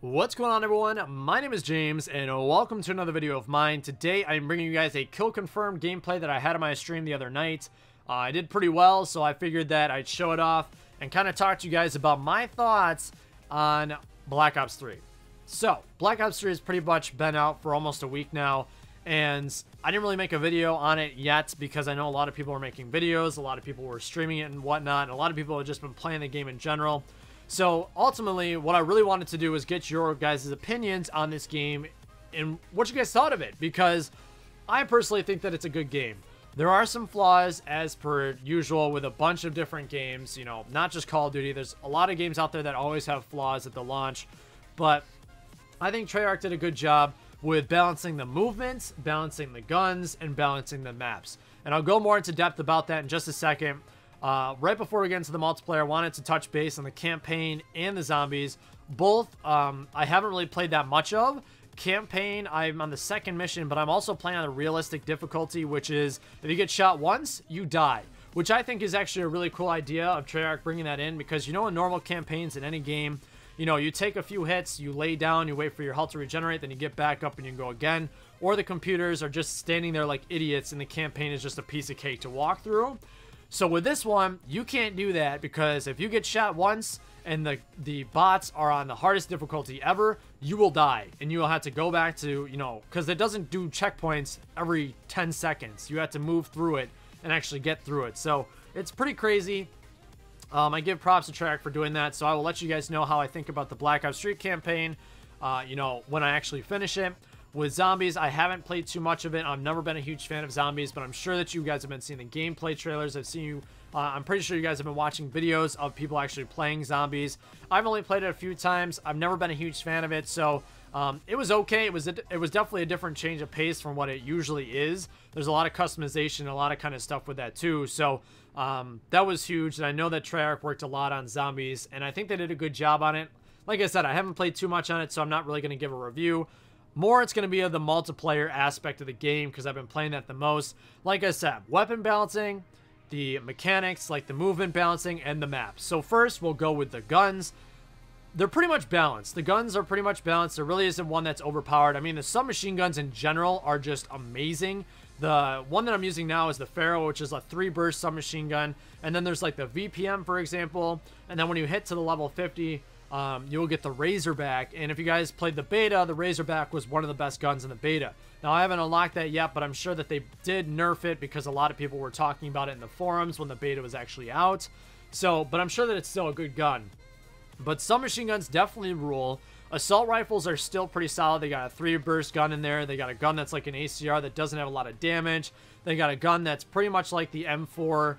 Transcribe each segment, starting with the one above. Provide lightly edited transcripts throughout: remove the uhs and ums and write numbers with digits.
What's going on, everyone? My name is James and welcome to another video of mine. Today I'm bringing you guys a kill confirmed gameplay that I had on my stream the other night. I did pretty well, so I figured that I'd show it off and kind of talk to you guys about my thoughts on Black Ops 3. So Black Ops 3 has pretty much been out for almost a week now, and I didn't really make a video on it yet because I know a lot of people are making videos, a lot of people were streaming it and whatnot, and a lot of people have just been playing the game in general. So ultimately, what I really wanted to do was get your guys' opinions on this game and what you guys thought of it, because I personally think that it's a good game. There are some flaws, as per usual, with a bunch of different games, you know, not just Call of Duty. There's a lot of games out there that always have flaws at the launch, but I think TreyArch did a good job with balancing the movements, balancing the guns, and balancing the maps. And I'll go more into depth about that in just a second. Right before we get into the multiplayer, I wanted to touch base on the campaign and the zombies. Both, I haven't really played that much of. Campaign, I'm on the second mission, but I'm also playing on a realistic difficulty, which is if you get shot once, you die. Which I think is actually a really cool idea of TreyArch bringing that in, because you know in normal campaigns in any game, you know, you take a few hits, you lay down, you wait for your health to regenerate, then you get back up and you go again. Or the computers are just standing there like idiots and the campaign is just a piece of cake to walk through. So with this one, you can't do that, because if you get shot once and the bots are on the hardest difficulty ever, you will die. And you will have to go back to, you know, because it doesn't do checkpoints every 10 seconds. You have to move through it and actually get through it. So it's pretty crazy. I give props to TreyArch for doing that. So I will let you guys know how I think about the Black Ops 3 campaign, you know, when I actually finish it. With zombies, I haven't played too much of it. I've never been a huge fan of zombies, but I'm sure that you guys have been seeing the gameplay trailers. I've seen you, I'm pretty sure you guys have been watching videos of people actually playing zombies. I've only played it a few times. I've never been a huge fan of it, so it was okay. It was definitely a different change of pace from what it usually is. There's a lot of customization, a lot of kind of stuff with that too, so that was huge. And I know that TreyArch worked a lot on zombies, and I think they did a good job on it. Like I said, I haven't played too much on it, so I'm not really going to give a review. More, it's going to be of the multiplayer aspect of the game, because I've been playing that the most. Like I said, weapon balancing, the mechanics, like the movement balancing, and the maps. So first, we'll go with the guns. They're pretty much balanced. The guns are pretty much balanced. There really isn't one that's overpowered. I mean, the submachine guns in general are just amazing. The one that I'm using now is the Pharaoh, which is a 3-burst submachine gun. And then there's like the VPM, for example. And then when you hit to the level 50... you'll get the Razorback, and if you guys played the beta, the Razorback was one of the best guns in the beta. Now, I haven't unlocked that yet, but I'm sure that they did nerf it, because a lot of people were talking about it in the forums when the beta was actually out. So, but I'm sure that it's still a good gun. But submachine guns definitely rule. Assault rifles are still pretty solid. They got a 3-burst gun in there. They got a gun that's like an ACR that doesn't have a lot of damage. They got a gun that's pretty much like the M4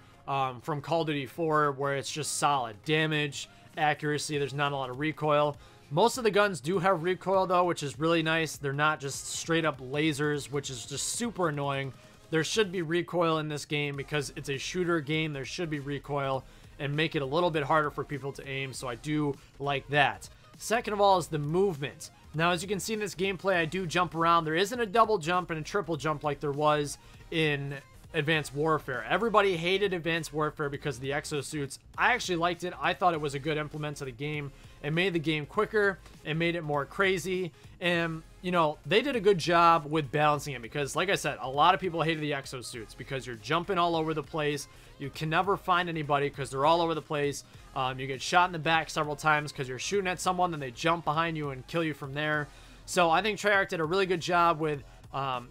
from Call of Duty 4, where it's just solid damage, accuracy. There's not a lot of recoil. Most of the guns do have recoil though, which is really nice. They're not just straight up lasers, which is just super annoying. There should be recoil in this game, because it's a shooter game. There should be recoil and make it a little bit harder for people to aim, so I do like that. Second of all is the movement. Now, as you can see in this gameplay, I do jump around. There isn't a double jump and a triple jump like there was in Advanced Warfare. Everybody hated Advanced Warfare because of the exosuits. I actually liked it. I thought it was a good implement to the game. It made the game quicker. It made it more crazy. And, you know, they did a good job with balancing it, because, like I said, a lot of people hated the exosuits because you're jumping all over the place. You can never find anybody because they're all over the place. You get shot in the back several times because you're shooting at someone, then they jump behind you and kill you from there. So I think TreyArch did a really good job with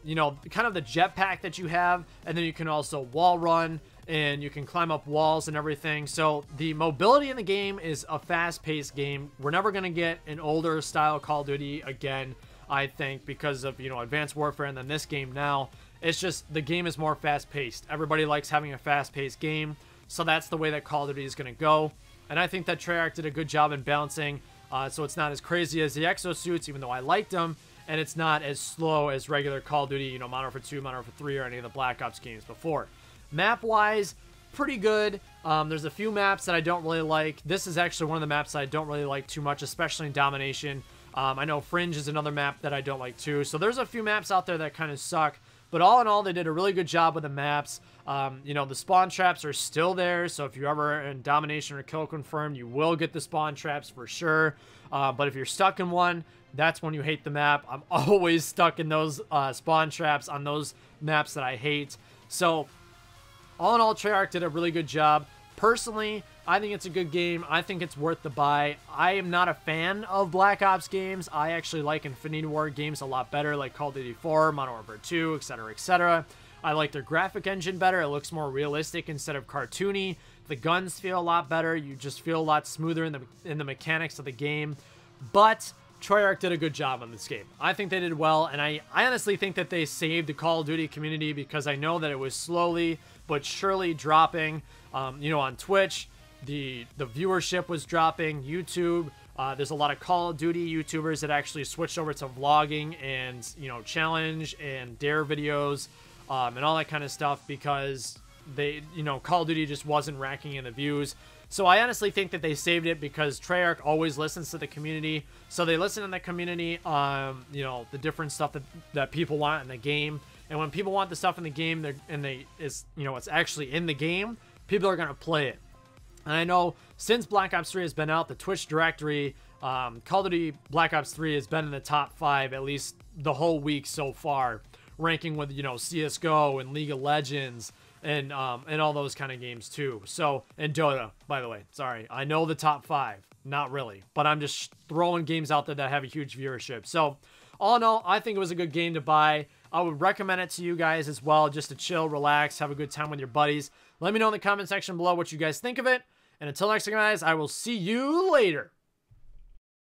you know, kind of the jetpack that you have, and then you can also wall run, and you can climb up walls and everything. So the mobility in the game is a fast-paced game. We're never going to get an older style Call of Duty again, I think, because of, you know, Advanced Warfare, and then this game now. It's just, the game is more fast-paced. Everybody likes having a fast-paced game, so that's the way that Call of Duty is going to go. And I think that TreyArch did a good job in balancing, so it's not as crazy as the exosuits, even though I liked them. And it's not as slow as regular Call of Duty, you know, Modern Warfare 2, Modern Warfare 3, or any of the Black Ops games before. Map-wise, pretty good. There's a few maps that I don't really like. This is actually one of the maps that I don't really like too much, especially in Domination. I know Fringe is another map that I don't like too. So there's a few maps out there that kind of suck. But all in all, they did a really good job with the maps. You know, the spawn traps are still there, so if you're ever in domination or kill confirmed, you will get the spawn traps for sure. But if you're stuck in one, that's when you hate the map. I'm always stuck in those spawn traps on those maps that I hate. So all in all, TreyArch did a really good job. Personally, I think it's a good game. I think it's worth the buy. I am not a fan of Black Ops games. I actually like Infinity War games a lot better, like Call of Duty 4, Modern Warfare 2, etc., etc. I like their graphic engine better. It looks more realistic instead of cartoony. The guns feel a lot better. You just feel a lot smoother in the mechanics of the game. But TreyArch did a good job on this game. I think they did well, and I honestly think that they saved the Call of Duty community, because I know that it was slowly but surely dropping. You know, on Twitch, the viewership was dropping. YouTube, there's a lot of Call of Duty YouTubers that actually switched over to vlogging and, you know, challenge and dare videos, and all that kind of stuff, because they, you know, Call of Duty just wasn't racking in the views. So I honestly think that they saved it because TreyArch always listens to the community. So they listen to the community, you know, the different stuff that people want in the game. And when people want the stuff in the game, you know, it's actually in the game, people are going to play it. And I know since Black Ops 3 has been out, the Twitch directory, Call of Duty Black Ops 3 has been in the top 5 at least the whole week so far, ranking with, you know, CSGO and League of Legends and all those kind of games too. So, and Dota, by the way. Sorry, I know the top 5, not really, but I'm just throwing games out there that have a huge viewership. So, all in all, I think it was a good game to buy. I would recommend it to you guys as well, just to chill, relax, have a good time with your buddies. Let me know in the comment section below what you guys think of it. And until next time, guys, I will see you later.